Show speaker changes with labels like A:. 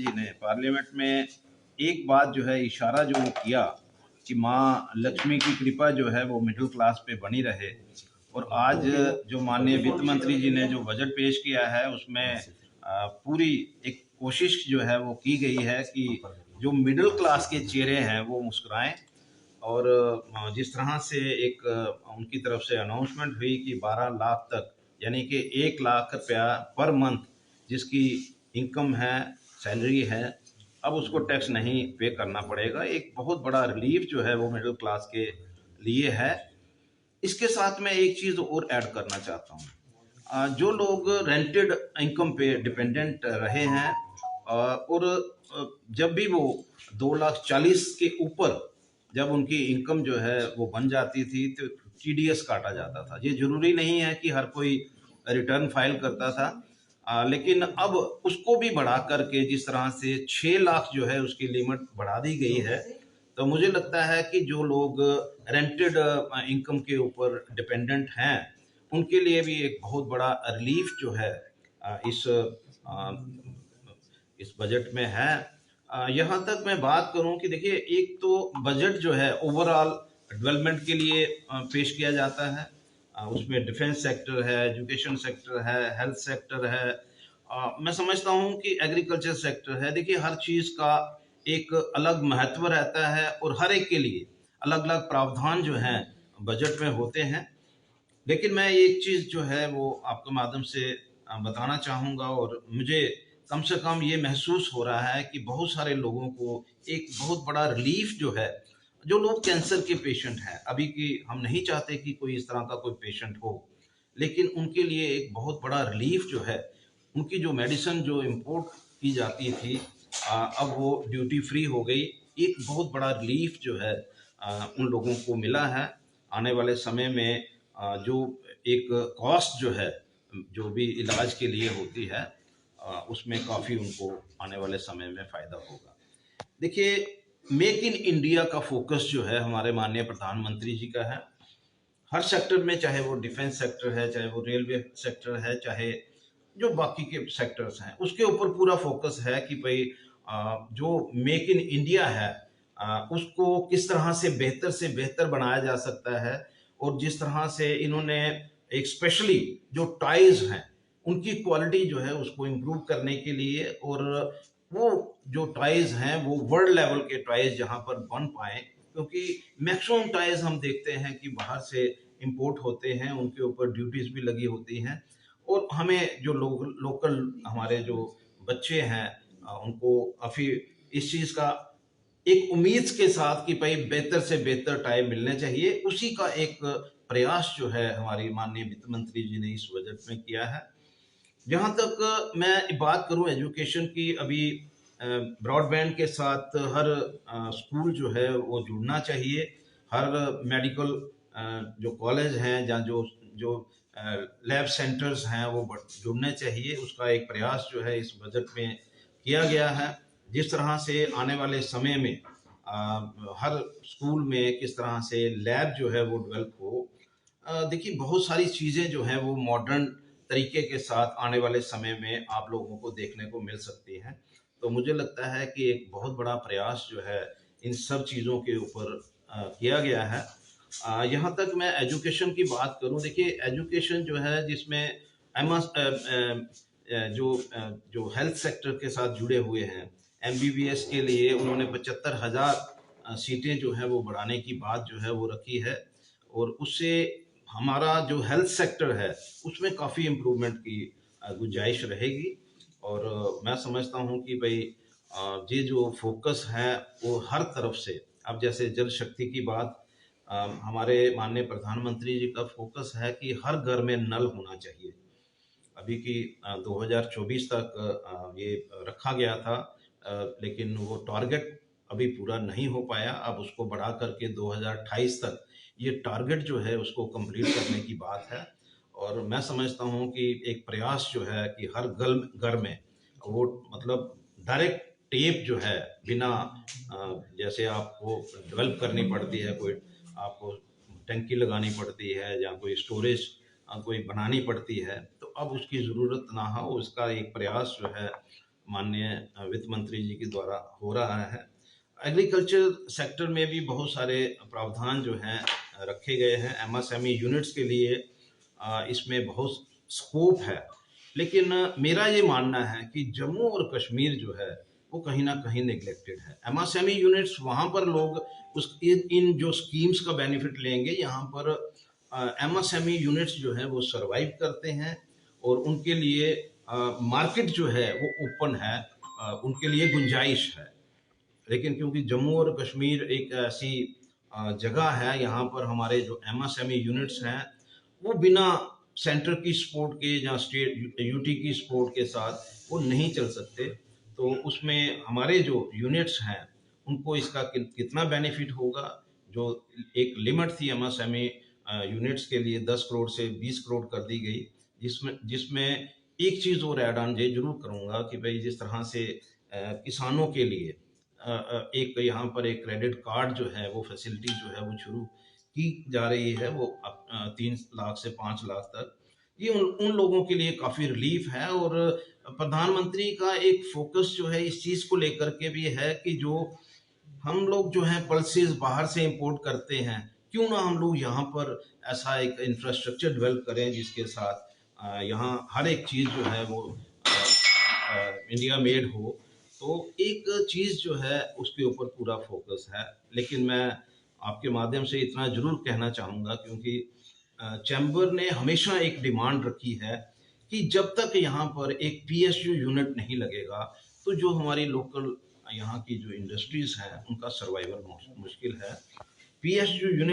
A: जी ने पार्लियामेंट में एक बात जो है इशारा जो किया कि माँ लक्ष्मी की कृपा जो है वो मिडिल क्लास पे बनी रहे। और आज जो माननीय वित्त मंत्री जी ने जो बजट पेश किया है उसमें पूरी एक कोशिश जो है वो की गई है कि जो मिडिल क्लास के चेहरे हैं वो मुस्कुराएं। और जिस तरह से एक उनकी तरफ से अनाउंसमेंट हुई कि 12 लाख तक यानी कि 1 लाख रुपया पर मंथ जिसकी इनकम है, सैलरी है, अब उसको टैक्स नहीं पे करना पड़ेगा। एक बहुत बड़ा रिलीफ जो है वो मिडिल क्लास के लिए है। इसके साथ मैं एक चीज़ और ऐड करना चाहता हूँ। जो लोग रेंटेड इनकम पे डिपेंडेंट रहे हैं और जब भी वो 2,40,000 के ऊपर जब उनकी इनकम जो है वो बन जाती थी तो टीडीएस काटा जाता था। ये जरूरी नहीं है कि हर कोई रिटर्न फाइल करता था, लेकिन अब उसको भी बढ़ा करके जिस तरह से 6 लाख जो है उसकी लिमिट बढ़ा दी गई है, तो मुझे लगता है कि जो लोग रेंटेड इनकम के ऊपर डिपेंडेंट हैं उनके लिए भी एक बहुत बड़ा रिलीफ जो है अ, इस बजट में है। यहाँ तक मैं बात करूं कि देखिए, एक तो बजट जो है ओवरऑल डेवलपमेंट के लिए पेश किया जाता है। उसमें डिफेंस सेक्टर है, एजुकेशन सेक्टर है, हेल्थ सेक्टर है, मैं समझता हूँ कि एग्रीकल्चर सेक्टर है। देखिए, हर चीज़ का एक अलग महत्व रहता है और हर एक के लिए अलग अलग प्रावधान जो हैं बजट में होते हैं। लेकिन मैं एक चीज़ जो है वो आपके माध्यम से बताना चाहूँगा, और मुझे कम से कम ये महसूस हो रहा है कि बहुत सारे लोगों को एक बहुत बड़ा रिलीफ जो है, जो लोग कैंसर के पेशेंट हैं, अभी की हम नहीं चाहते कि कोई इस तरह का कोई पेशेंट हो, लेकिन उनके लिए एक बहुत बड़ा रिलीफ जो है, उनकी जो मेडिसिन जो इम्पोर्ट की जाती थी अब वो ड्यूटी फ्री हो गई। एक बहुत बड़ा रिलीफ जो है उन लोगों को मिला है। आने वाले समय में जो एक कॉस्ट जो है जो भी इलाज के लिए होती है उसमें काफ़ी उनको आने वाले समय में फ़ायदा होगा। देखिए, मेक इन इंडिया का फोकस जो है हमारे माननीय प्रधानमंत्री जी का है। हर सेक्टर में, चाहे वो डिफेंस सेक्टर है, चाहे वो रेलवे सेक्टर है, चाहे जो बाकी के सेक्टर्स हैं, उसके ऊपर पूरा फोकस है कि भाई जो मेक इन इंडिया है उसको किस तरह से बेहतर बनाया जा सकता है। और जिस तरह से इन्होंने एक स्पेशली जो टाइज हैं उनकी क्वालिटी जो है उसको इम्प्रूव करने के लिए, और वो जो टाइज हैं वो वर्ल्ड लेवल के टाइज जहाँ पर बन पाए, क्योंकि मैक्सिमम टाइज हम देखते हैं कि बाहर से इंपोर्ट होते हैं, उनके ऊपर ड्यूटीज भी लगी होती हैं, और हमें जो लोकल हमारे जो बच्चे हैं उनको काफ़ी इस चीज़ का एक उम्मीद के साथ कि भाई बेहतर से बेहतर टाइम मिलने चाहिए, उसी का एक प्रयास जो है हमारी माननीय वित्त मंत्री जी ने इस बजट में किया है। जहाँ तक मैं बात करूँ एजुकेशन की, अभी ब्रॉडबैंड के साथ हर स्कूल जो है वो जुड़ना चाहिए। हर मेडिकल जो कॉलेज हैं या जो जो लैब सेंटर्स हैं वो जुड़ने चाहिए। उसका एक प्रयास जो है इस बजट में किया गया है। जिस तरह से आने वाले समय में हर स्कूल में किस तरह से लैब जो है वो डेवलप हो। देखिए, बहुत सारी चीज़ें जो हैं वो मॉडर्न तरीके के साथ आने वाले समय में आप लोगों को देखने को मिल सकती हैं। तो मुझे लगता है कि एक बहुत बड़ा प्रयास जो है इन सब चीज़ों के ऊपर किया गया है। यहाँ तक मैं एजुकेशन की बात करूँ, देखिए एजुकेशन जो है जिसमें जो हेल्थ सेक्टर के साथ जुड़े हुए हैं, एमबीबीएस के लिए उन्होंने 75,000 सीटें जो है वो बढ़ाने की बात जो है वो रखी है, और उससे हमारा जो हेल्थ सेक्टर है उसमें काफ़ी इम्प्रूवमेंट की गुंजाइश रहेगी। और मैं समझता हूँ कि भाई ये जो फोकस है वो हर तरफ से, अब जैसे जल शक्ति की बात, हमारे माननीय प्रधानमंत्री जी का फोकस है कि हर घर में नल होना चाहिए। अभी की 2024 तक ये रखा गया था, लेकिन वो टारगेट अभी पूरा नहीं हो पाया। अब उसको बढ़ा करके 2028 तक ये टारगेट जो है उसको कंप्लीट करने की बात है। और मैं समझता हूँ कि एक प्रयास जो है कि हर घर में वो मतलब डायरेक्ट टेप जो है बिना जैसे आपको डेवलप करनी पड़ती है, कोई आपको टंकी लगानी पड़ती है या कोई स्टोरेज कोई बनानी पड़ती है, तो अब उसकी ज़रूरत ना हो, उसका एक प्रयास जो है माननीय वित्त मंत्री जी के द्वारा हो रहा है। एग्रीकल्चर सेक्टर में भी बहुत सारे प्रावधान जो हैं रखे गए हैं। एमएसएमई यूनिट्स के लिए इसमें बहुत स्कोप है, लेकिन मेरा ये मानना है कि जम्मू और कश्मीर जो है वो कहीं ना कहीं नेग्लेक्टेड है। एमएसएमई यूनिट्स वहाँ पर लोग इन जो स्कीम्स का बेनिफिट लेंगे, यहाँ पर एमएसएमई यूनिट्स जो है वो सरवाइव करते हैं और उनके लिए मार्केट जो है वो ओपन है, उनके लिए गुंजाइश है। लेकिन क्योंकि जम्मू और कश्मीर एक ऐसी जगह है, यहाँ पर हमारे जो एमएसएमई यूनिट्स हैं वो बिना सेंटर की सपोर्ट के या स्टेट यूटी की सपोर्ट के साथ वो नहीं चल सकते। तो उसमें हमारे जो यूनिट्स हैं उनको इसका कितना बेनिफिट होगा। जो एक लिमिट थी एमएसएमई यूनिट्स के लिए 10 करोड़ से 20 करोड़ कर दी गई, जिसमें एक चीज़ और ऐड ऑन जरूर करूँगा कि भाई जिस तरह से किसानों के लिए एक यहाँ पर एक क्रेडिट कार्ड जो है वो फैसिलिटी जो है वो शुरू की जा रही है, वो 3 लाख से 5 लाख तक, ये उन लोगों के लिए काफ़ी रिलीफ है। और प्रधानमंत्री का एक फोकस जो है इस चीज़ को लेकर के भी है कि जो हम लोग जो है पल्सेस बाहर से इंपोर्ट करते हैं, क्यों ना हम लोग यहाँ पर ऐसा एक इंफ्रास्ट्रक्चर डेवलप करें जिसके साथ यहाँ हर एक चीज़ जो है वो इंडिया मेड हो। तो एक चीज़ जो है उसके ऊपर पूरा फोकस है। लेकिन मैं आपके माध्यम से इतना जरूर कहना चाहूँगा, क्योंकि चैम्बर ने हमेशा एक डिमांड रखी है कि जब तक यहाँ पर एक पीएसयू यूनिट नहीं लगेगा तो जो हमारी लोकल यहाँ की जो इंडस्ट्रीज हैं उनका सर्वाइवल मुश्किल है। PSU unit